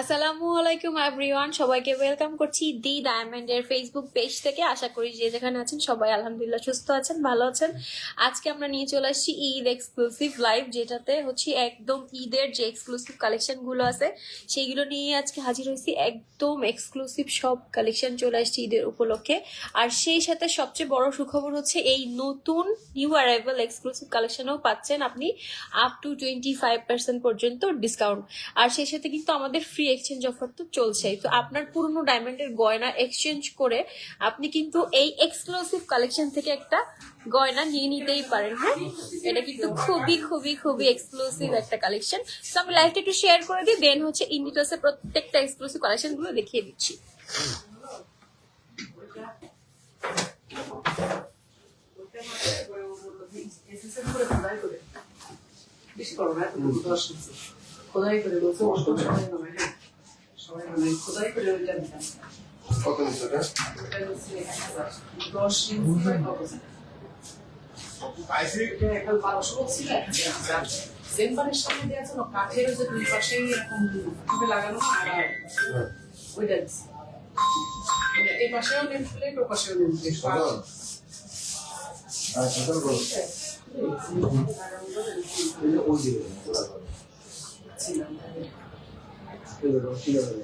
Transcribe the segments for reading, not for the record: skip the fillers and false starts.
আসসালামু আলাইকুম এভরিওয়ান, সবাইকে ওয়েলকাম করছি দি ডায়মন্ডের ফেসবুক পেজ থেকে। আশা করি যে যেখানে আছেন সবাই আলহামদুলিল্লাহ সুস্থ আছেন, ভালো আছেন। আজকে আমরা নিয়ে চলে আসছি ঈদ এক্সক্লুসিভ লাইভ, যেটাতে হচ্ছে একদম ঈদের যে এক্সক্লুসিভ কালেকশনগুলো আছে সেইগুলো নিয়ে আজকে হাজির হয়েছি। একদম এক্সক্লুসিভ সব কালেকশন চলে আসছে ঈদের উপলক্ষে। আর সেই সাথে সবচেয়ে বড় সুখবর হচ্ছে এই নতুন নিউ অ্যারাইভাল এক্সক্লুসিভ কালেকশনও পাচ্ছেন আপনি আপ টু 25% পর্যন্ত ডিসকাউন্ট। আর সেই সাথে কিন্তু আমাদের ফ্রি এক্সচেঞ্জ অফার তো চলছেই। তো আপনার পুরনো ডায়মন্ডের গয়না এক্সচেঞ্জ করে আপনি কিন্তু এই এক্সক্লুসিভ কালেকশন থেকে একটা গয়না নিয়ে নিতেই পারেন। হ্যাঁ, এটা কিন্তু খুবই খুবই খুবই এক্সক্লুসিভ একটা কালেকশন। তো আমি লাইভটা একটু শেয়ার করে দিই, দেন হচ্ছে ইন ডিটেলসে প্রত্যেকটা এক্সক্লুসিভ কালেকশন গুলো দেখিয়ে দিচ্ছি। খোদাই করে বলছে সবাই নামে, হ্যাঁ সবাই নামে খোদাই করে ওইটা দিতাম। কত নিচ্ছে ওটা? ওটা হচ্ছে 1000 10 ইঞ্চি বাই 1000। এটা এখন 1200 বলছিল। চেম্বারের সামনে দেওয়া আছে না, কাঠের যে দুই পাশেই এরকম ভাবে লাগানো আর ওইটা দিচ্ছে। মানে এই পাশেও নেম প্লেট, ও পাশেও নেম প্লেট। আচ্ছা তো বল। এটা ওই দিকে ওরা করে। ছিলাম এটা কি হবে?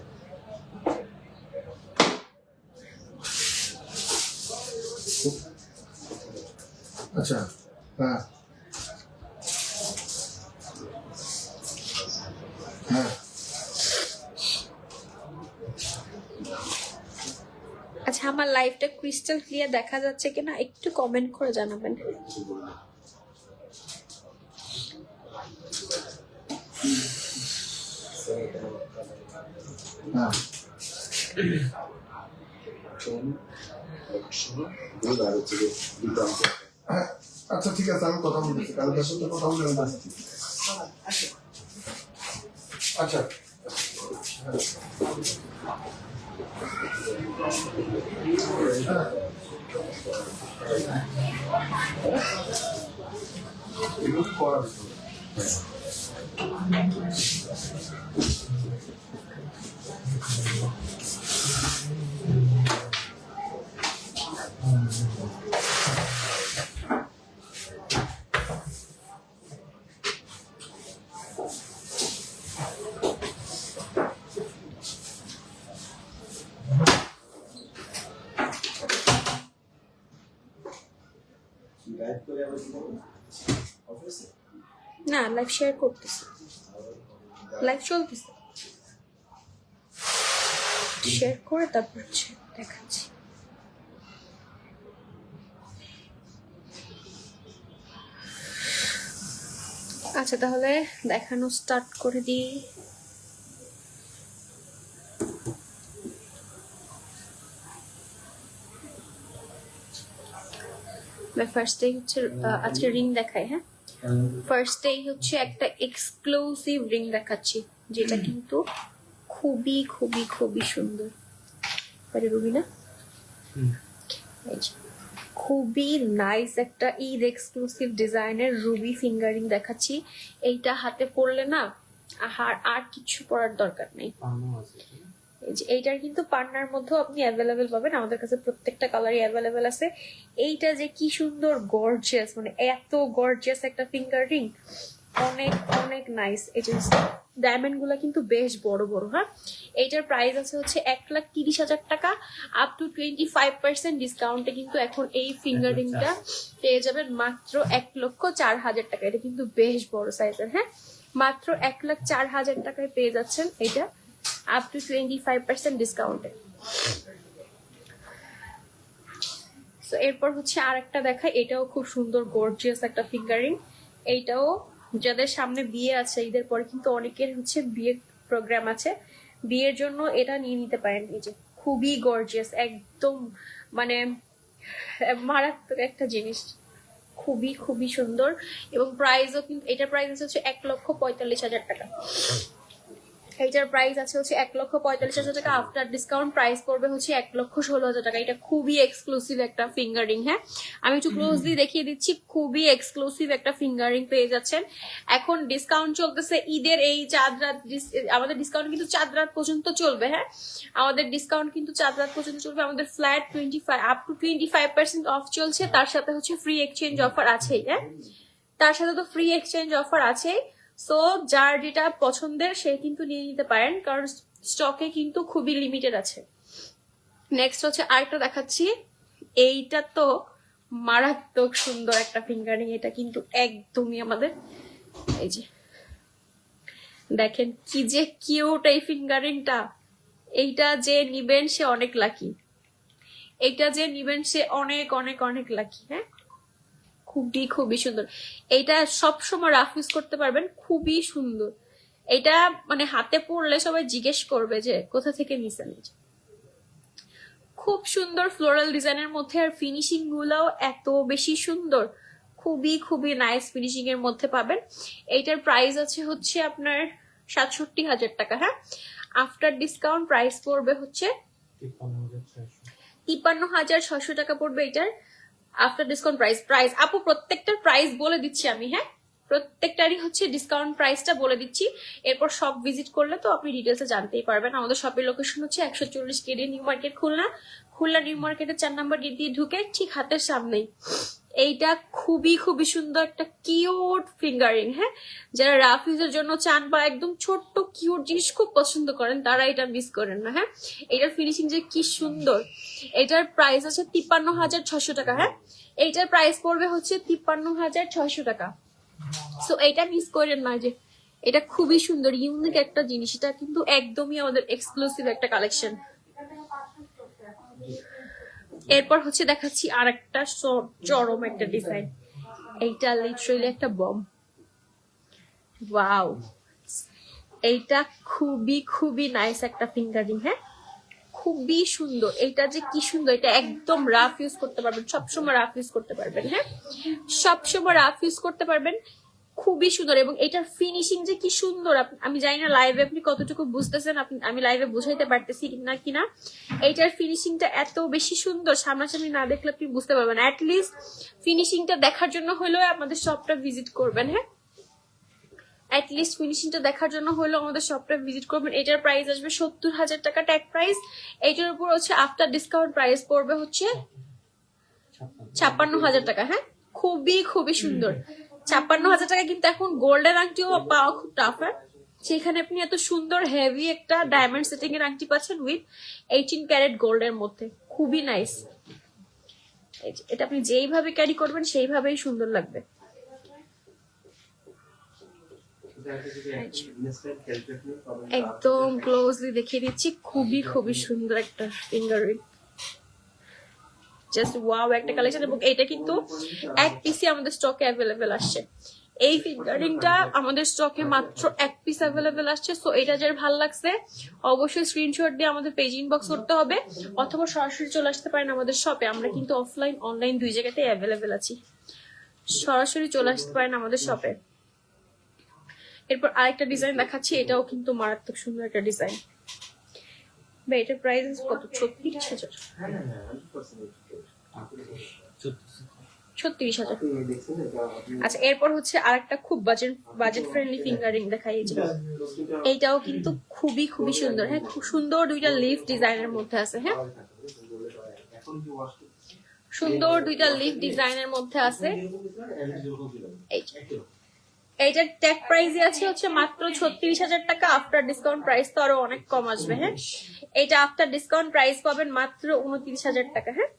আচ্ছা হ্যাঁ হ্যাঁ আচ্ছা, আমার লাইভটা ক্রিস্টাল ক্লিয়ার দেখা যাচ্ছে কিনা একটু কমেন্ট করে জানাবেন। হ্যাঁ আচ্ছা ঠিক আছে, আমি কথা বলতেছি, কালকের সাথে কথা বলে আমি আসছি। আচ্ছা এগুলো করার না, লাইভ শেয়ার করতেছি, লাইভ চলতেছে, শেয়ার করে তারপর হচ্ছে দেখাচ্ছি। আচ্ছা, তাহলে দেখানো স্টার্ট করে দিই। ফার্স্টেই হচ্ছে আজকে রিং দেখাই। হ্যাঁ, ফার্স্টেই হচ্ছে একটা এক্সক্লুসিভ রিং দেখাচ্ছি, যেটা কিন্তু খুবই খুবই খুবই সুন্দর। আরে রুবিনা, এই যে খুবই নাইস একটা ঈদ এক্সক্লুসিভ ডিজাইনের রুবি ফিঙ্গারিং দেখাচ্ছি। এইটা হাতে পরলে না আর কিছু পরার দরকার নেই। এই যে এইটার কিন্তু পান্নার মধ্যেও আপনি অ্যাভেলেবেল পাবেন, আমাদের কাছে প্রত্যেকটা কালারই অ্যাভেলেবেল আছে। এইটা যে কি সুন্দর গর্জিয়াস, মানে এত গর্জিয়াস একটা ফিঙ্গার রিং, অনেক অনেক নাইস। এই যে ডায়মন্ড গুলা কিন্তু বেশ বড় বড়। হ্যাঁ, এইটার প্রাইস আছে হচ্ছে 1,30,000 টাকা। আপ টু 25% ডিসকাউন্টে কিন্তু এখন এই ফিঙ্গার রিংটা পেয়ে যাবেন মাত্র 1,04,000 টাকা। এটা কিন্তু বেশ বড় সাইজের। হ্যাঁ, মাত্র 1,04,000 টাকায় পেয়ে যাচ্ছেন এটা আপ টু 25% ডিসকাউন্টে। তো এরপর হচ্ছে আর একটা দেখাই, এটাও খুব সুন্দর গর্জিয়াস একটা ফিঙ্গারিং। এইটাও যাদের সামনে বিয়ে আছে, ঈদের পরে কিন্তু অনেকের হচ্ছে বিয়ের প্রোগ্রাম আছে, বিয়ের জন্য এটা নিয়ে নিতে পারেন। এই যে খুবই গর্জিয়াস, একদম মানে মারাত্মক একটা জিনিস, খুবই খুবই সুন্দর। এবং প্রাইসও কিন্তু, এটার প্রাইস হচ্ছে 1,45,000 টাকা। এইটার প্রাইস আছে হচ্ছে 1,45,000 টাকা, আফটার ডিসকাউন্ট প্রাইস পড়বে হচ্ছে 1,16,000 টাকা। এটা খুবই এক্সক্লুসিভ একটা ফিঙ্গার রিং। হ্যাঁ, আমি একটু ক্লোজলি দেখিয়ে দিচ্ছি, খুবই এক্সক্লুসিভ একটা ফিঙ্গার রিং পেয়ে যাচ্ছেন। এখন ডিসকাউন্ট চলতেছে ঈদের, এই চাঁদ রাত আমাদের ডিসকাউন্ট কিন্তু চাঁদ রাত পর্যন্ত চলবে। হ্যাঁ, আমাদের ডিসকাউন্ট কিন্তু চাঁদ রাত পর্যন্ত চলবে। আমাদের ফ্ল্যাট 25 আপ টু 25% অফ চলছে, তার সাথে হচ্ছে ফ্রি এক্সচেঞ্জ অফার আছেই। হ্যাঁ, তার সাথে তো ফ্রি এক্সচেঞ্জ অফার আছেই। সো যার যেটা পছন্দের সে কিন্তু নিয়ে নিতে পারেন, কারণ স্টকে কিন্তু খুবই লিমিটেড আছে। নেক্সট হচ্ছে আরেকটা দেখাচ্ছি, এইটা তো মারাত্মক সুন্দর একটা ফিঙ্গারিং। এটা কিন্তু একদমই আমাদের, এই যে দেখেন কি যে কিউট এই ফিঙ্গারিংটা। এইটা যে নিবেন সে অনেক লাকি, এইটা যে নিবেন সে অনেক অনেক অনেক লাকি। হ্যাঁ, খুবই খুবই সুন্দর। এইটা সবসময় রাফ ইউজ করতে পারবেন, খুবই সুন্দর। এটা মানে হাতে পড়লে সবাই জিজ্ঞেস করবে যে কোথা থেকে নিছেন। খুব সুন্দর ফ্লোরাল ডিজাইনের মধ্যে, আর ফিনিশিং গুলাও এত বেশি সুন্দর, খুবই খুবই নাইস ফিনিশিং এর মধ্যে পাবেন। এইটার প্রাইস আছে হচ্ছে আপনার 67,000 টাকা। হ্যাঁ, আফটার ডিসকাউন্ট প্রাইস পড়বে হচ্ছে 53,600 টাকা পড়বে এটার আফটার ডিসকাউন্ট প্রাইস। আপু প্রত্যেকটার প্রাইস বলে দিচ্ছি আমি। হ্যাঁ, প্রত্যেকটারই হচ্ছে ডিসকাউন্ট প্রাইসটা বলে দিচ্ছি, এরপর শপ ভিজিট করলে তো আপনি ডিটেলসে জানতেই পারবেন। আমাদের শপের লোকেশন হচ্ছে 140 KD new market, Khulna new মার্কেটের 4 নম্বর গেট দিয়ে ঢুকে ঠিক হাতের সামনেই। এইটা খুবই খুবই সুন্দর একটা কিউট ফিঙ্গারিং। হ্যাঁ, যারা রাফ ইউজের জন্য চান বা একদম ছোট্ট কিউট জিনিস খুব পছন্দ করেন তারা এটা মিস করেন না। হ্যাঁ, এটার ফিনিশিং যে কি সুন্দর। এটার প্রাইস আছে 53,600 টাকা। হ্যাঁ, এইটার প্রাইস পড়বে হচ্ছে 53,600 টাকা। সো এটা মিস করেন না, যে এটা খুবই সুন্দর ইউনিক একটা জিনিস। এটা কিন্তু একদমই আমাদের এক্সক্লুসিভ একটা কালেকশন। এরপর হচ্ছে দেখাচ্ছি আর একটা চরম একটা ডিজাইন। এইটা লিটারালি একটা বম। ওয়াও, এইটা খুবই খুবই নাইস একটা ফিঙ্গারিং। হ্যাঁ, খুবই সুন্দর। এটা যে কি সুন্দর, এটা একদম রাফ ইউজ করতে পারবেন, সবসময় রাফ ইউজ করতে পারবেন। হ্যাঁ, সবসময় রাফ ইউজ করতে পারবেন, খুবই সুন্দর। এবং এটার ফিনিশিং যে কি সুন্দর, আমি জানি না লাইভে আপনি কতটুকু বুঝতেছেন, আমি লাইভে বুঝাইতে পারতেছি কিনা। এইটার ফিনিশিংটা এত বেশি সুন্দর, সামনাসামনি না দেখলে আপনি বুঝতে পারবেন। অ্যাটলিস্ট ফিনিশিংটা দেখার জন্য হলেও আমাদের শপটা ভিজিট করবেন। হ্যাঁ, অ্যাটলিস্ট ফিনিশিংটা দেখার জন্য হলেও আমাদের শপটা ভিজিট করবেন। এটার প্রাইস আসবে 70,000 টাকা ট্যাগ প্রাইস। এইটার উপর হচ্ছে আফটার ডিসকাউন্ট প্রাইস পড়বে হচ্ছে 56,000 টাকা। হ্যাঁ, খুবই খুবই সুন্দর। 56,000 টাকা কিন্তু এখন গোল্ডের আংটিও পাওয়া খুব টাফ। হ্যাঁ, সেখানে আপনি এত সুন্দর হেভি একটা ডায়মন্ড সেটিং এর আংটি পাচ্ছেন উইথ 18 ক্যারেট গোল্ডের মধ্যে, খুবই নাইস। এটা আপনি যেইভাবে ক্যারি করবেন সেইভাবেই সুন্দর লাগবে। একদম ক্লোজলি দেখিয়ে দিচ্ছি, খুবই খুবই সুন্দর একটা ফিঙ্গার রিং। জাস্ট ওয়াও একটা কালেকশন। এবং এটা কিন্তু এক পিসই আমাদের স্টকে অ্যাভেলেবেল আসছে। এই ফিঙ্গারিংটা আমাদের স্টকে মাত্র এক পিস অ্যাভেলেবেল আসছে। সো এটা যার ভালো লাগছে অবশ্যই স্ক্রিনশট দিয়ে আমাদের পেজ ইনবক্স করতে হবে, অথবা সরাসরি চলে আসতে পারেন আমাদের শপে। আমরা কিন্তু অফলাইন অনলাইন দুই জায়গাতেই অ্যাভেলেবেল আছি, সরাসরি চলে আসতে পারেন আমাদের শপে। এরপর আরেকটা ডিজাইন দেখাচ্ছি, এটাও কিন্তু মারাত্মক সুন্দর একটা ডিজাইন। এটার প্রাইস কত? 36,000। 36,000। আচ্ছা, এরপর হচ্ছে আরেকটা খুব বাজেট ফ্রেন্ডলি ফিঙ্গারিং দেখাই। এইটাও কিন্তু খুবই খুবই সুন্দর। হ্যাঁ, খুব সুন্দর দুইটা লিফ ডিজাইনের মধ্যে আছে। হ্যাঁ, সুন্দর দুইটা লিফ ডিজাইনের মধ্যে আছে। এইটার ট্যাগ প্রাইস আছে হচ্ছে মাত্র 36,000 টাকা। আফটার ডিসকাউন্ট প্রাইস তো আরো অনেক কম আসবে। হ্যাঁ, এটা আফটার ডিসকাউন্ট প্রাইস পাবেন মাত্র 29,000 টাকা। হ্যাঁ,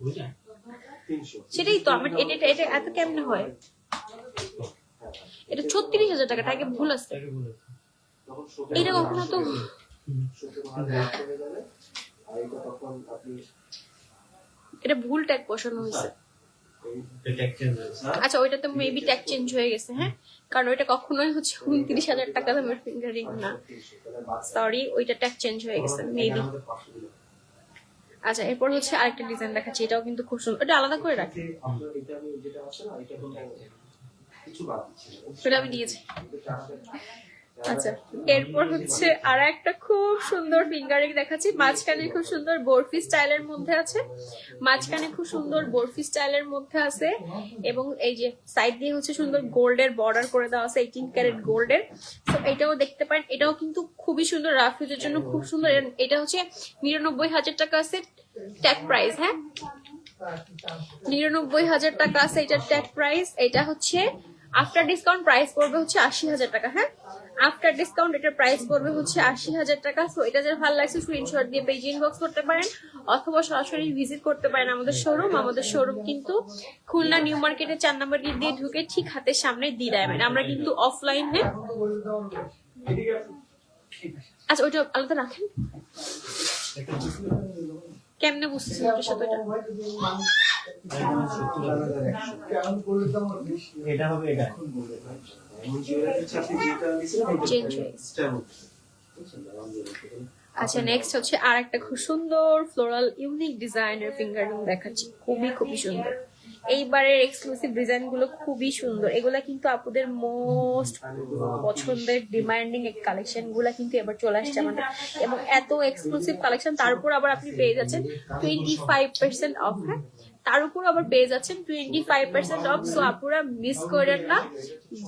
সেটাই তো আমার এটা এত কেমনে হয়? এটা 36,000 টাকা, আগে ভুল আছে। এটা কখনো তো এটা ভুল ট্যাগ বসানো হয়েছে। আচ্ছা, ওইটাতে মেবি ট্যাগ চেঞ্জ হয়ে গেছে। হ্যাঁ, কারণ ওইটা কখনোই হচ্ছে 29,000 টাকা দামের ফিঙ্গারিং না, সরি, ওইটা ট্যাগ চেঞ্জ হয়ে গেছে মেবি। আচ্ছা, এরপর হচ্ছে আরেকটা ডিজাইন দেখাচ্ছি, এটাও কিন্তু খুব সুন্দর। এটা আলাদা করে রাখি, ওটা আমি দিয়েছি। আচ্ছা, এরপর হচ্ছে আর একটা খুব সুন্দর ফিঙ্গারিং দেখাচ্ছি। মাঝখানে খুব সুন্দর বরফি স্টাইলের মধ্যে আছে, মাঝখানে খুব সুন্দর বরফি স্টাইলের মধ্যে আছে, এবং এই যে সাইড দিয়ে হচ্ছে সুন্দর গোল্ডের বর্ডার করে দেওয়া আছে, 18 ক্যারেট গোল্ডের। তো এটাও দেখতে পারেন, এটাও কিন্তু খুবই সুন্দর, রাফ ইউজের জন্য খুব সুন্দর। এটা হচ্ছে 99,000 টাকা আছে ট্যাগ প্রাইস। হ্যাঁ, 99,000 টাকা আছে এটার ট্যাগ প্রাইস। এটা হচ্ছে আফটার ডিসকাউন্ট প্রাইস পড়বে হচ্ছে 80,000 টাকা। হ্যাঁ, আফটার ডিসকাউন্ট এটার প্রাইস পড়বে হচ্ছে 80,000 টাকা। সো এটা যার ভালো লাগছে স্ক্রিনশট দিয়ে পেজ ইনবক্স করতে পারেন, অথবা সরাসরি ভিজিট করতে পারেন আমাদের শোরুম। আমাদের শোরুম কিন্তু খুলনা নিউ মার্কেটের 4 নম্বর গেট দিয়ে ঢুকে ঠিক হাতের সামনে দি ডায়মন্ড। আমরা কিন্তু অফলাইন। হ্যাঁ, আচ্ছা ওইটা আলাদা রাখেন। কেমনে বুঝতেছেন ওটার সাথে এটা? এটা হবে এটা চেঞ্জ হয়ে গেছে। আচ্ছা, নেক্সট হচ্ছে আর একটা খুব সুন্দর ফ্লোরাল ইউনিক ডিজাইনের ফিঙ্গারিং দেখাচ্ছি, খুবই খুবই সুন্দর। এইবারের এক্সক্লুসিভ ডিজাইন গুলো খুবই সুন্দর। এগুলা কিন্তু আপনাদের মোস্ট পছন্দের ডিমান্ডিং কালেকশন গুলা কিন্তু এবার চলে আসছে আমাদের, এবং এত এক্সক্লুসিভ কালেকশন, তার উপর আবার আপনি পেয়ে যাচ্ছেন 25% অফ। হ্যাঁ, তার উপর আবার পেয়ে যাচ্ছেন 25% অফ। সো আপুরা মিস করেন না,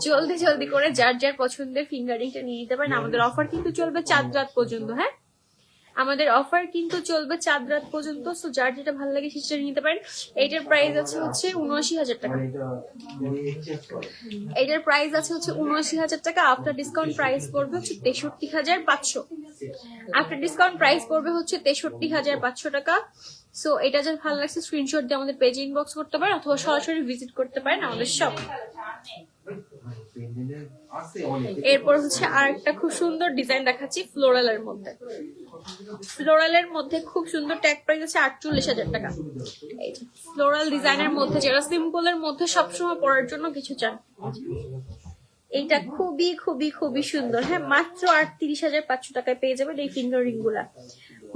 জলদি জলদি করে যার যার পছন্দের ফিঙ্গারিংটা নিয়ে নিতে পারেন। আমাদের অফার কিন্তু চলবে 4 রাত পর্যন্ত। হ্যাঁ, আমাদের অফার কিন্তু চলবে 4 রাত পর্যন্ত। সো যার যেটা ভালো লাগে সেটা নিতে পারেন। এইটার প্রাইস আছে হচ্ছে 79,000 টাকা। এইটার প্রাইস আছে হচ্ছে 79,000 টাকা। আফটার ডিসকাউন্ট প্রাইস পড়বে হচ্ছে 63,500। আফটার ডিসকাউন্ট প্রাইস পড়বে হচ্ছে 63,500 টাকা। সো এটা যার ভালো লাগছে স্ক্রিনশট দিয়ে আমাদের পেজে ইনবক্স করতে পারেন, অথবা সরাসরি ভিজিট করতে পারেন আমাদের শপ। এরপর হচ্ছে আর একটা খুব সুন্দর ডিজাইন দেখাচ্ছি ফ্লোরালের মধ্যে। ফ্লোরালের মধ্যে খুব সুন্দর ট্যাগ প্রাইস আছে 48,000 টাকা। এই যে ফ্লোরাল ডিজাইনের মধ্যে, যারা সিম্পলের মধ্যে সবসময় পরার জন্য কিছু চান, এইটা খুবই খুবই খুবই সুন্দর। হ্যাঁ, মাত্র 38,500 টাকায় পেয়ে যাবেন এই ফিঙ্গারিং গুলা।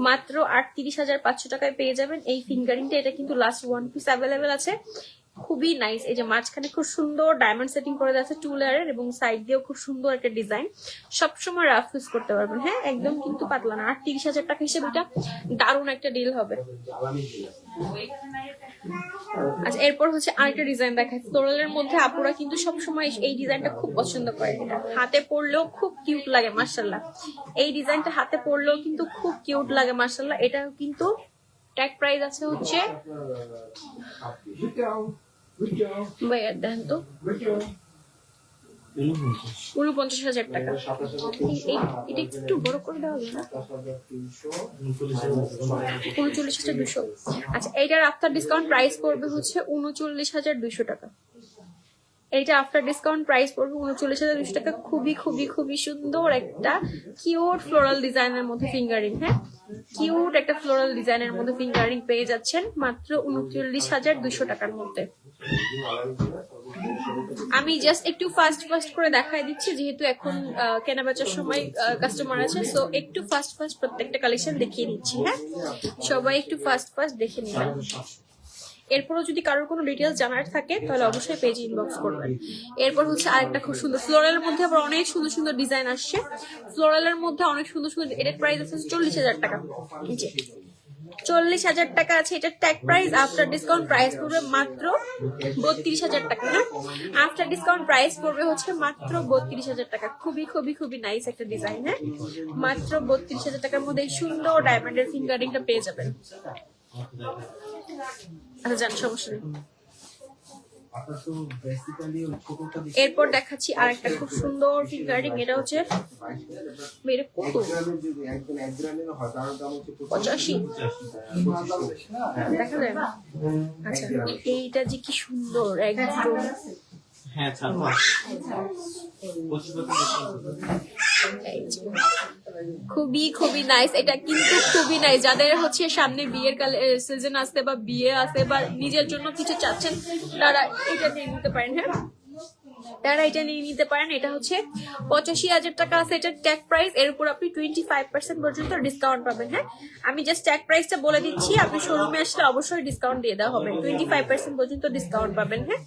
মাত্র 38,500 টাকায় পেয়ে যাবেন এই ফিঙ্গারিংটা। এটা কিন্তু লাস্ট 1 পিস অ্যাভেলেবেল আছে, খুবই নাইস। এই যে মাঝখানে খুব সুন্দর ডায়মন্ড সেটিং করে দেওয়া আছে 2 লেয়ারের, এবং সাইড দিয়েও খুব সুন্দর একটা ডিজাইন। সবসময় রাফ ইউজ করতে পারবেন। হ্যাঁ, একদম কিন্তু পাতলা না। 38,000 টাকা হিসেবে এটা দারুণ একটা ডিল হবে। আচ্ছা, এরপর হচ্ছে আরেকটা ডিজাইন দেখায় ফ্লোরালের মধ্যে। আপুরা কিন্তু সবসময় এই ডিজাইনটা খুব পছন্দ করে। এটা হাতে পরলেও খুব কিউট লাগে মাশাআল্লাহ। এই ডিজাইনটা হাতে পরলেও কিন্তু খুব কিউট লাগে মাশাআল্লাহ। এটা কিন্তু ট্যাগ প্রাইস আছে হচ্ছে, ভাইয়া দেন তো, 49,000 টাকা। এটা একটু বড় করে দেওয়া যায় না? 39,200। আচ্ছা, এইটার আফটার ডিসকাউন্ট প্রাইস পড়বে হচ্ছে 39,200 টাকা। এইটা আফটার ডিসকাউন্ট প্রাইস পড়বে 39,200 টাকা। খুবই খুবই খুবই সুন্দর একটা কিউট ফ্লোরাল ডিজাইনের মধ্যে ফিঙ্গারিং। হ্যাঁ, কিউট একটা ফ্লোরাল ডিজাইনের মধ্যে ফিঙ্গারিং পেয়ে যাচ্ছেন মাত্র 39,200 টাকার মধ্যে। আমি জাস্ট একটু ফাস্ট করে দেখাই দিচ্ছি, যেহেতু এখন কেনা বেচার সময় কাস্টমার আছে। সো একটু ফাস্ট প্রত্যেকটা কালেকশন দেখিয়ে দিচ্ছি। হ্যাঁ, সবাই একটু ফাস্ট দেখে নিবেন। এরপরও যদি কারোর কোনো ডিটেলস জানার থাকে তাহলে অবশ্যই পেজে ইনবক্স করবেন। এরপর হচ্ছে আরেকটা খুব সুন্দর ফ্লোরালের মধ্যে আবার অনেক সুন্দর সুন্দর ডিজাইন আসছে। ফ্লোরালের মধ্যে অনেক সুন্দর সুন্দর, এটার প্রাইস আছে 40,000 টাকা। 40,000 টাকা আছে এটার tag price. After discount price পড়বে মাত্র 32,000 টাকা। না, আফটার ডিসকাউন্ট প্রাইস পড়বে হচ্ছে মাত্র 32,000 টাকা। খুবই খুবই খুবই নাইস একটা ডিজাইন। হ্যাঁ, মাত্র 32,000 টাকার মধ্যে এই সুন্দর ডায়মন্ডের ফিঙ্গারিংটা পেয়ে যাবেন। আচ্ছা, জান, সমস্যা নেই। এরপর দেখাচ্ছি আর একটা খুব সুন্দর ফিঙ্গারিং। এটা হচ্ছে কত, 85 দেখা যায় না? আচ্ছা, এইটা যে কি সুন্দর একদম। খুবই খুবই নাইস। এটা কিন্তু খুবই নাইস। যাদের হচ্ছে সামনে বিয়ের সিজন আসতে বা বিয়ে আসতে বা নিজের জন্য কিছু চাচ্ছেন, তারা এটা নিয়ে নিতে পারেন। হ্যাঁ, তারা এটা নিয়ে নিতে পারেন। এটা হচ্ছে 85,000 টাকা আছে এটার ট্যাগ প্রাইস, এর উপর আপনি 25% পর্যন্ত ডিসকাউন্ট পাবেন। হ্যাঁ, আমি জাস্ট ট্যাগ প্রাইসটা বলে দিচ্ছি, আপনি শোরুমে আসলে অবশ্যই ডিসকাউন্ট দিয়ে দেওয়া হবে, 25% পর্যন্ত ডিসকাউন্ট পাবেন। হ্যাঁ,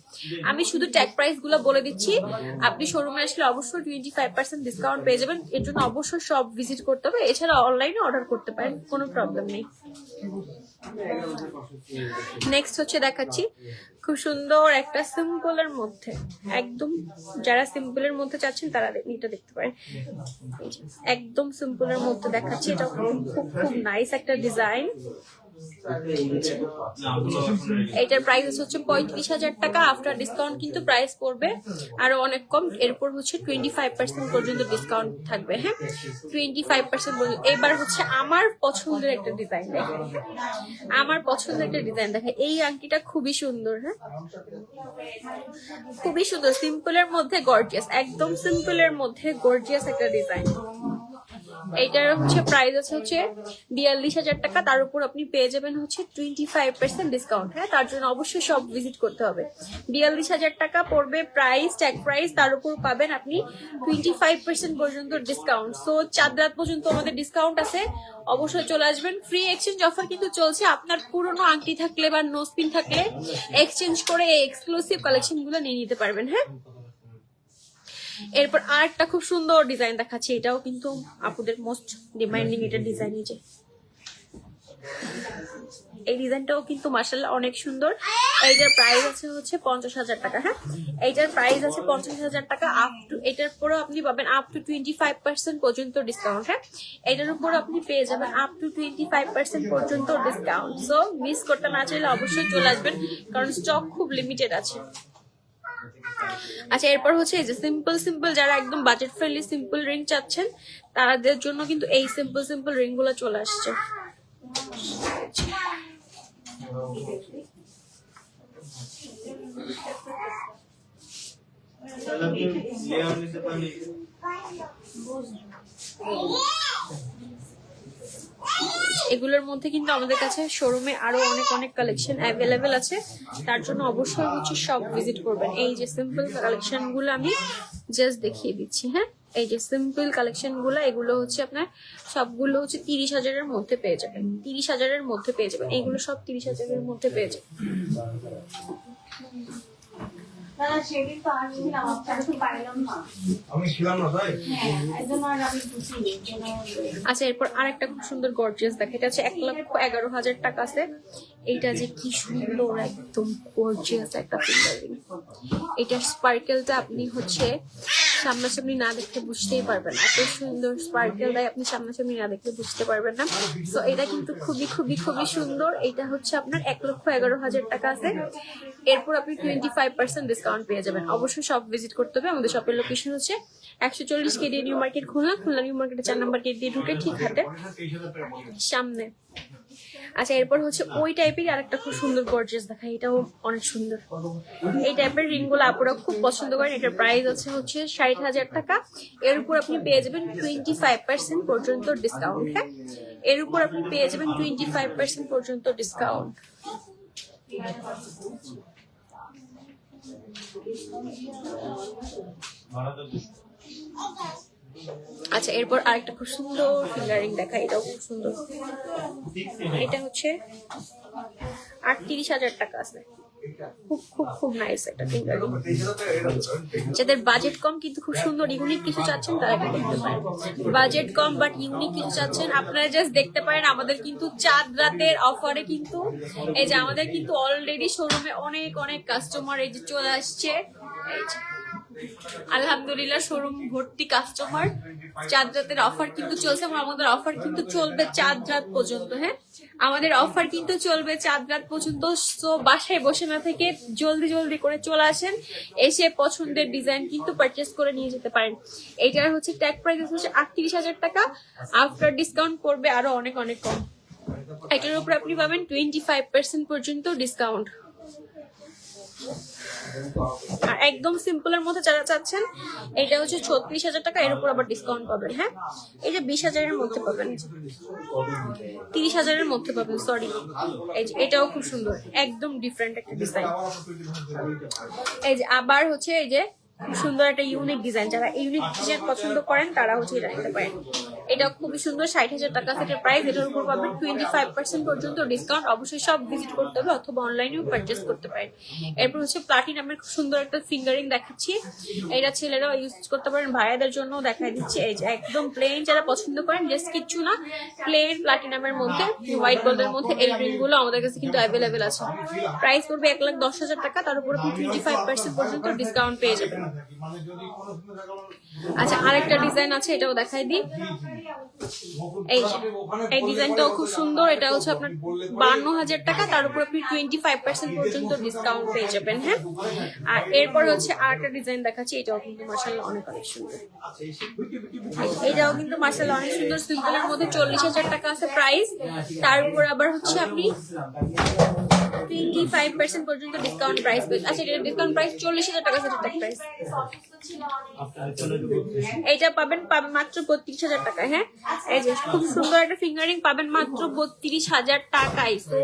আমি শুধু ট্যাগ প্রাইস গুলো বলে দিচ্ছি, আপনি শোরুমে আসলে অবশ্যই 25% ডিসকাউন্ট পেয়ে যাবেন। এর জন্য অবশ্যই শপ ভিজিট করতে হবে, এছাড়া অনলাইনে অর্ডার করতে পারেন, কোনো প্রবলেম নেই। নেক্সট হচ্ছে দেখাচ্ছি খুব সুন্দর একটা সিম্পলের মধ্যে, একদম যারা সিম্পলের মধ্যে চাচ্ছেন তারা এটা দেখতে পারেন। একদম সিম্পলের মধ্যে দেখাচ্ছি, এটা খুব খুব খুব নাইস একটা ডিজাইন। এটার প্রাইস হচ্ছে 35,000 টাকা, আফটার ডিসকাউন্ট কিন্তু প্রাইস পড়বে আরো অনেক কম। এরপর হচ্ছে 25% পর্যন্ত ডিসকাউন্ট থাকবে। হ্যাঁ, 25% পর্যন্ত। এবার হচ্ছে আমার পছন্দের একটা ডিজাইন দেখেন, আমার পছন্দের একটা ডিজাইন দেখেন। এই আংটিটা খুবই সুন্দর। হ্যাঁ, খুবই সুন্দর, সিম্পলের মধ্যে গর্জিয়াস, একদম সিম্পলের মধ্যে গর্জিয়াস একটা ডিজাইন। এইটার হচ্ছে প্রাইস আছে হচ্ছে 42,000 টাকা, তার উপর আপনি পেয়ে যাবেন হচ্ছে 25% ডিসকাউন্ট। হ্যাঁ, তার জন্য অবশ্যই সব ভিজিট করতে হবে। 42,000 টাকা পড়বে প্রাইস, ট্যাগ প্রাইস, তার উপর পাবেন আপনি 25% পর্যন্ত ডিসকাউন্ট। সো 4 রাত পর্যন্ত আমাদের ডিসকাউন্ট আছে, অবশ্যই চলে আসবেন। ফ্রি এক্সচেঞ্জ অফার কিন্তু চলছে, আপনার পুরনো আংটি থাকলে বা নোসপিন থাকলে এক্সচেঞ্জ করে এই এক্সক্লুসিভ কালেকশন গুলো নিয়ে নিতে পারবেন। হ্যাঁ, এরপর আর একটা খুব সুন্দর ডিজাইন দেখাচ্ছি, এটাও কিন্তু আপুদের মোস্ট ডিমান্ডিং এটা ডিজাইন। এই যে এই ডিজাইনটাও কিন্তু মাশাআল্লাহ অনেক সুন্দর। এইটার প্রাইস আছে হচ্ছে 50,000 টাকা। হ্যাঁ, এইটার প্রাইস আছে 50,000 টাকা, আপ টু এটার পরেও আপনি পাবেন আপ টু 25% পর্যন্ত ডিসকাউন্ট। হ্যাঁ, এটার উপর আপনি পেয়ে যাবেন আপ টু 25% পর্যন্ত ডিসকাউন্ট। সো মিস করতে না চাইলে অবশ্যই চলে আসবেন, কারণ স্টক খুব লিমিটেড আছে। আচ্ছা, এরপর হচ্ছে এই যে সিম্পল সিম্পল, যারা একদম বাজেট ফ্রেন্ডলি সিম্পল রিং চাচ্ছেন তাদের জন্য কিন্তু এই সিম্পল সিম্পল রিং গুলো চলে আসছে। এগুলোর মধ্যে কিন্তু আমাদের কাছে শোরুমে আরো অনেক অনেক কালেকশন অ্যাভেলেবেল আছে, তার জন্য অবশ্যই হচ্ছে সব ভিজিট করবেন। এই যে সিম্পল কালেকশন গুলো আমি জাস্ট দেখিয়ে দিচ্ছি। হ্যাঁ, এই যে সিম্পল কালেকশন গুলো, এগুলো হচ্ছে আপনার সবগুলো হচ্ছে 30,000-এর মধ্যে পেয়ে যাবেন, 30,000-এর মধ্যে পেয়ে যাবেন, এইগুলো সব 30,000-এর মধ্যে পেয়ে যাবেন। আচ্ছা, এরপর আরেকটা খুব সুন্দর গর্জিয়াস দেখে, এটা হচ্ছে 1,11,000 টাকা আছে। এইটা যে কি সুন্দর, একদম গর্জিয়াস একটা ফিঙ্গারিং। এটার স্পার্কেলটা আপনি হচ্ছে সামনাসামনি না দেখলে বুঝতেই পারবেন, এত সুন্দর স্পার্কেল দেয়, আপনি সামনাসামনি না দেখলে বুঝতে পারবেন না। তো এটা কিন্তু খুবই খুবই খুবই সুন্দর। এটা হচ্ছে আপনার 1,11,000 টাকা আছে, এরপর আপনি 25% ডিসকাউন্ট পেয়ে যাবেন। অবশ্যই সব ভিজিট করতে হবে। আমাদের শপের লোকেশন হচ্ছে 140 KD new market, Khulna new মার্কেটে 4 নম্বর গেট দিয়ে ঢুকে ঠিক হাতে সামনে। আচ্ছা, এরপর হচ্ছে ওই টাইপের আরেকটা খুব সুন্দর গর্জিয়াস দেখা, এটাও অনেক সুন্দর। এই টাইপের রিং গুলো আপুরা খুব পছন্দ করেন। এটার প্রাইস আছে হচ্ছে 60,000 টাকা, এর উপর আপনি পেয়ে যাবেন 25% পর্যন্ত ডিসকাউন্ট। হ্যাঁ, এর উপর আপনি পেয়ে যাবেন 25% পর্যন্ত ডিসকাউন্ট। আচ্ছা, এরপর আরেকটা খুব সুন্দর ফিঙ্গারিং দেখা, এটাও খুব সুন্দর। এটা হচ্ছে 38,000 টাকা আছে, খুব খুব খুব নাইস একটা ফিঙ্গারিং। যাদের বাজেট কম কিন্তু খুব সুন্দর ইউনিক কিছু চাচ্ছেন তারা এটা দেখতে পারেন। বাজেট কম বাট ইউনিক কিছু চাচ্ছেন, আপনারা জাস্ট দেখতে পারেন। আমাদের কিন্তু 4 রাতের অফারে কিন্তু এই যে আমাদের কিন্তু অলরেডি শোরুমে অনেক অনেক কাস্টমার এই যে চলে আসছে। এই যে আলহামদুলিল্লাহ শোরুম ভর্তি কাস্টমার। 4 রাতের অফার কিন্তু চলছে, আমাদের অফার কিন্তু চলবে 4 রাত পর্যন্ত। হ্যাঁ, আমাদের অফার কিন্তু চলবে 4 রাত পর্যন্ত। সো বাসায় বসে না থেকে জলদি জলদি করে চলে আসেন, এসে পছন্দের ডিজাইন কিন্তু পারচেস করে নিয়ে যেতে পারেন। এইটার হচ্ছে ট্যাগ প্রাইস হচ্ছে 38,000 টাকা, আফটার ডিসকাউন্ট পড়বে আরো অনেক অনেক কম। এটার উপর আপনি পাবেন 25% পর্যন্ত ডিসকাউন্ট। আর একদম সিম্পলের মধ্যে যারা চাচ্ছেন, এটা হচ্ছে 36,000 টাকা, এর উপর আবার ডিসকাউন্ট পাবেন। হ্যাঁ, এই যে 20,000-এর মধ্যে পাবেন, 30,000-এর মধ্যে পাবেন, সরি। এই যে এটাও খুব সুন্দর, একদম ডিফারেন্ট একটা ডিজাইন। এই যে আবার হচ্ছে এই যে খুব সুন্দর একটা ইউনিক ডিজাইন, যারা ইউনিক ডিজাইন পছন্দ করেন তারা হচ্ছে এটা নিতে পারেন। এটা খুবই সুন্দর, 60,000 টাকা সেটার প্রাইস। এটার উপর পাবেন 25% পর্যন্ত ডিসকাউন্ট। অবশ্যই সব ভিজিট করতে হবে অথবা অনলাইনেও পারচেস করতে পারেন। এরপর হচ্ছে প্লাটিনামের খুব সুন্দর একটা ফিঙ্গারিং দেখাচ্ছি, এটা ছেলেরাও ইউজ করতে পারেন, ভাইয়াদের জন্য দেখাই দিচ্ছি। এই যে একদম প্লেন, যারা পছন্দ করেন জাস্ট কিচ্ছু না, প্লেন প্লাটিনামের মধ্যে হোয়াইট গোল্ডের মধ্যে এই রিং গুলো আমাদের কাছে কিন্তু অ্যাভেলেবেল আছে। প্রাইস করবে 1,10,000 টাকা, তার উপর আপনি 25% পর্যন্ত ডিসকাউন্ট পেয়ে যাবেন। আচ্ছা, আরেকটা ডিজাইন আছে, এটাও দেখাই দিই। এই ডিজাইনটাও খুব সুন্দর, এটা হচ্ছে আপনার 52,000 টাকা, তার উপর আপনি 25% পর্যন্ত ডিসকাউন্ট পেয়ে যাবেন। হ্যাঁ, আর এরপর হচ্ছে আরেকটা ডিজাইন দেখাচ্ছি, এটাও কিন্তু মাশাআল্লাহ অনেক অনেক সুন্দর। এটাও কিন্তু মাশাআল্লাহ অনেক সুন্দর, সিম্পলের মধ্যে 40,000 টাকা আছে প্রাইস, তার উপর আবার হচ্ছে আপনি 25% পর্যন্ত ডিসকাউন্ট প্রাইস পেয়ে। আচ্ছা, এটা ডিসকাউন্ট প্রাইস 40,000 টাকা সেটা প্রাইস। এইটা পাবেন মাত্র 32,000 টাকায়। হ্যাঁ, এই যে খুব সুন্দর একটা ফিঙ্গারিং পাবেন মাত্র 32,000 টাকায়। তো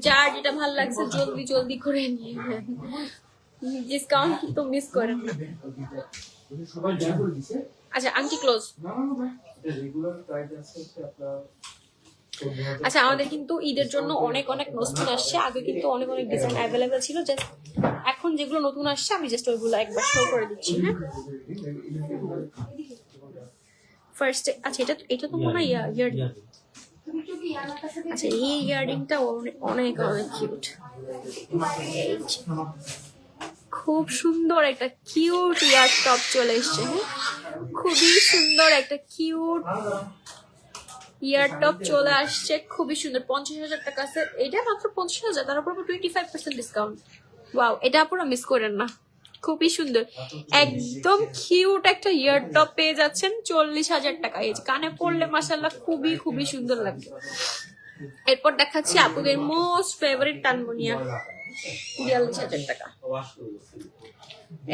যার যেটা ভালো লাগছে জলদি জলদি করে নিয়ে নেন, ডিসকাউন্ট তো মিস করেন না। আচ্ছা, আংটি ক্লোজ। আচ্ছা, আমাদের কিন্তু ঈদের জন্য অনেক অনেক নতুন আসছে, আগে কিন্তু অনেক অনেক ডিজাইন অ্যাভেলেবেল ছিল, জাস্ট এখন যেগুলো নতুন আসছে আমি জাস্ট ওইগুলো একবার শো করে দিচ্ছি। হ্যাঁ, ফার্স্ট, আচ্ছা এটা তো মনে হয় ইয়াররিং। আচ্ছা, এই ইয়াররিংটা অনেক অনেক কিউট, খুব সুন্দর একটা কিউট ইয়ার টপ চলে এসছে। হ্যাঁ, খুবই সুন্দর একটা কিউট ইয়ার টপ চলে আসছে, খুবই সুন্দর। 50,000 টাকা আছে, এটা মাত্র 50,000, তার উপর 25% ডিসকাউন্ট। ওয়াও, এটা পুরো মিস করেন না, খুবই সুন্দর, একদম কিউট একটা ইয়ার টপ পেয়ে যাচ্ছেন 40,000 টাকা। এই যে কানে পড়লে মাশাআল্লাহ খুবই খুবই সুন্দর লাগবে। এরপর দেখাচ্ছি আপুদের মোস্ট ফেভারিট তানমনিয়া, 42,000 টাকা।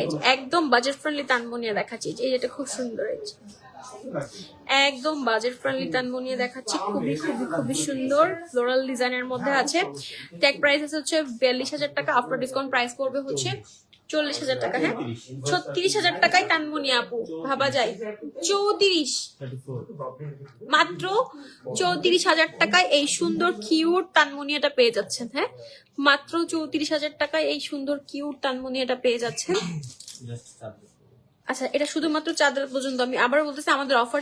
এই যে একদম বাজেট ফ্রেন্ডলি তানমনিয়া দেখাচ্ছি, এই যেটা খুব সুন্দর, এই যে একদম বাজেট ফ্রেন্ডলি তানমনিয়া দেখাচ্ছি, খুবই খুবই খুবই সুন্দর ফ্লোরাল ডিজাইনের মধ্যে আছে। ট্যাগ প্রাইস আছে হচ্ছে 42,000 টাকা, আফটার ডিসকাউন্ট প্রাইস পড়বে হচ্ছে 40,000 টাকা। হ্যাঁ, 36,000 টাকায় তানমনিয়া আপু, ভাবা যায়। 34, মাত্র 34,000 টাকায় এই সুন্দর কিউট তানমনিয়াটা পেয়ে যাচ্ছেন। হ্যাঁ, মাত্র 34,000 টাকায় এই সুন্দর কিউট তানমনিয়াটা পেয়ে যাচ্ছেন। আচ্ছা, এটা শুধুমাত্র চাঁদ রাত পর্যন্ত। আমি আবার বলতেছি, আমাদের অফার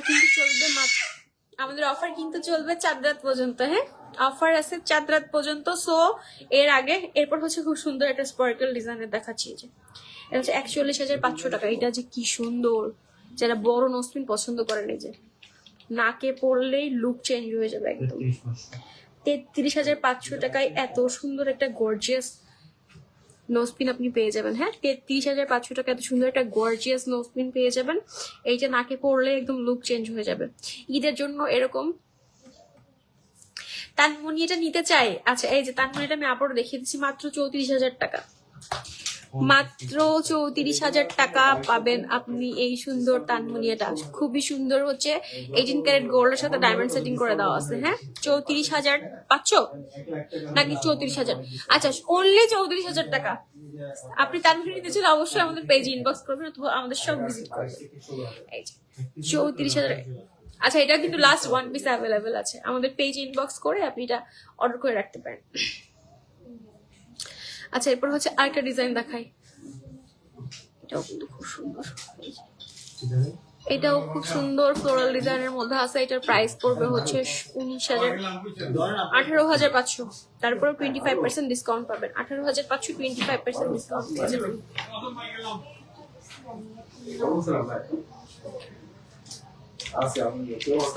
কিন্তু চলবে চাঁদ রাত পর্যন্ত। হ্যাঁ, অফার আছে চাঁদ রাত পর্যন্ত। সো এর আগে এরপর হচ্ছে খুব সুন্দর একটা স্পার্কেল ডিজাইনের দেখাচ্ছি, যে এটা হচ্ছে 41,500 টাকা। এটা যে কি সুন্দর, যারা বড় নোসপিন পছন্দ করেন, এই যে নাকে পড়লেই লুক চেঞ্জ হয়ে যাবে একদম। 33,500 টাকায় এত সুন্দর একটা গর্জিয়াস নোসপিন আপনি পেয়ে যাবেন। হ্যাঁ, 33,500 টাকা এত সুন্দর একটা গর্জিয়াস নোসপিন পেয়ে যাবেন। এইটা নাকে পড়লে একদম লুক চেঞ্জ হয়ে যাবে। ঈদের জন্য এরকম তানমনিটা নিতে চাই। আচ্ছা, এই যে তানমনিটা আমি আবারও দেখিয়ে দিচ্ছি, মাত্র 34,000 টাকা, মাত্র 34,000 টাকা পাবেন আপনি এই সুন্দর তানমনিয়াটা। খুবই সুন্দর হচ্ছে, 18 ক্যারেট গোল্ডের সাথে ডায়মন্ড সেটিং করে দেওয়া আছে। হ্যাঁ, 34,500 নাকি 34,000? আচ্ছা, অনলি 34,000 টাকা। আপনি তানমনি নিতে চাইলে অবশ্যই আমাদের পেজে ইনবক্স করবেন অথবা আমাদের সব ভিজিট করবেন। এই যে 34,000। আচ্ছা, এটা কিন্তু লাস্ট 1 পিস অ্যাভেলেবেল আছে, আমাদের পেজে ইনবক্স করে আপনি এটা অর্ডার করে রাখতে পারেন। আচ্ছা, এরপর হচ্ছে আরেকটা ডিজাইন দেখাই, এটাও কিন্তু খুব সুন্দর। এটাও খুব সুন্দর ফ্লোরাল ডিজাইনের মধ্যে আছে। এটার প্রাইস পড়বে হচ্ছে 18,500, তারপরে 25% ডিসকাউন্ট পাবেন। 18,500, 25% ডিসকাউন্ট পেয়ে যাবেন।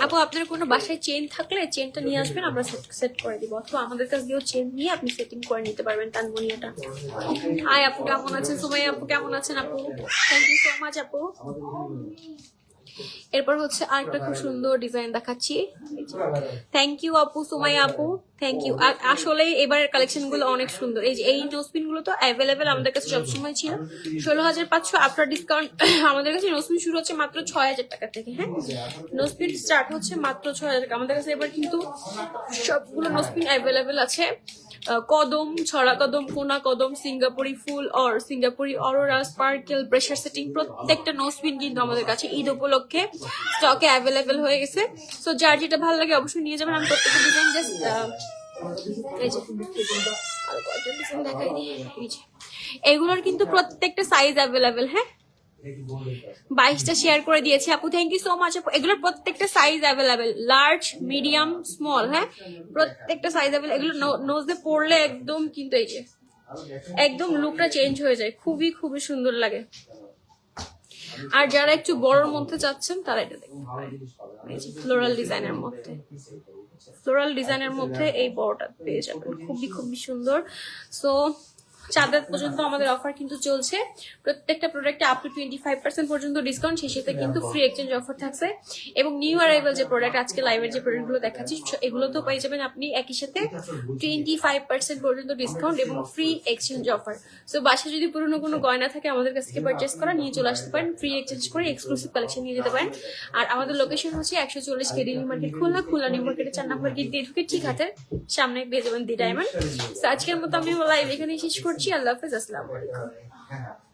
আপু, আপনার কোনো বাসায় চেন থাকলে চেনটা নিয়ে আসবেন, আমরা সেট করে দিব, অথবা আমাদের কাছ দিয়েও চেন নিয়ে আপনি সেটিং করে নিতে পারবেন তানমনিয়াটা। হাই আপু, কেমন আছেন? সুমাইয়া আপু কেমন আছেন? আপু থ্যাংক ইউ সো মাচ আপু। এরপর হচ্ছে আরেকটা খুব সুন্দর ডিজাইন দেখাচ্ছি। থ্যাংক ইউ আপু, সুমাইয়া আপু, থ্যাংক ইউ। আসলে এবারের কালেকশন গুলো অনেক সুন্দর। এই যে এই নোসপিন গুলো তো অ্যাভেলেবেল আমাদের কাছে সবসময় ছিল। 16,500 আফটার ডিসকাউন্ট আমাদের কাছে নোসপিন শুরু হচ্ছে মাত্র 6,000 টাকা থেকে। হ্যাঁ, নোসপিন স্টার্ট হচ্ছে মাত্র 6,000 টাকা। আমাদের কাছে এবার কিন্তু সবগুলো নোসপিন অ্যাভেলেবেল আছে। কদম, ছড়া কদম, কোনা কদম, সিঙ্গাপুরি ফুল অর সিঙ্গাপুরি অরোরা, স্পার্কেল, প্রেশার সেটিং, প্রত্যেকটা নোজপিন কিন্তু আমাদের কাছে ঈদ উপলক্ষে স্টকে অ্যাভেলেবেল হয়ে গেছে। সো যার যেটা ভালো লাগে অবশ্যই নিয়ে যাবেন। আমি প্রত্যেকটা ডিজাইন জাস্ট এই যে আর কয়টা ডিজাইন দেখাই দিই। এই যে এগুলোর কিন্তু প্রত্যেকটা সাইজ অ্যাভেলেবেল। হ্যাঁ, 22টা শেয়ার করে দিয়েছি আপু, থ্যাংক ইউ সো মাচ আপু। এগুলোর প্রত্যেকটা size available, large, medium, small. হ্যাঁ, প্রত্যেকটা সাইজ অ্যাভেলেবেল। এগুলো নোজে পরলে একদম কিন্তু এই যে একদম লুকটা চেঞ্জ হয়ে যায়, খুবই খুবই সুন্দর লাগে। আর যারা একটু বড়র মধ্যে চাচ্ছেন তারা এটা দেখুন, এই যে ফ্লোরাল ডিজাইনের মধ্যে, ফ্লোরাল ডিজাইনের মধ্যে এই বড়টা পেয়ে যাবেন, খুবই খুবই সুন্দর। সো চাঁদের পর্যন্ত আমাদের অফার কিন্তু চলছে, প্রত্যেকটা প্রোডাক্টে আপ টু 25% পর্যন্ত ডিসকাউন্ট, সেই সাথে কিন্তু ফ্রি এক্সচেঞ্জ অফার থাকছে। এবং নিউ অ্যারাইভাল যে প্রোডাক্ট, আজকে লাইভের যে প্রোডাক্টগুলো দেখাচ্ছি এগুলো তো পেয়ে যাবেন আপনি একই সাথে 25% পর্যন্ত ডিসকাউন্ট এবং ফ্রি এক্সচেঞ্জ অফার। সো বাসায় যদি পুরনো কোনো গয়না থাকে আমাদের কাছ থেকে পারচেস করা, নিয়ে চলে আসতে পারেন, ফ্রি এক্সচেঞ্জ করে এক্সক্লুসিভ কালেকশন নিয়ে যেতে পারেন। আর আমাদের লোকেশন হচ্ছে 140 KD new market, Khulna new মার্কেটের 4 নম্বর গেট দিয়ে ঢুকে ঠিক হাতে সামনে পেয়ে যাবেন দি ডায়মন্ড। আজকের মতো আমি লাইভ এখানে শেষ করছি। আল্লাহ হাফেজ, আসসালামু আলাইকুম।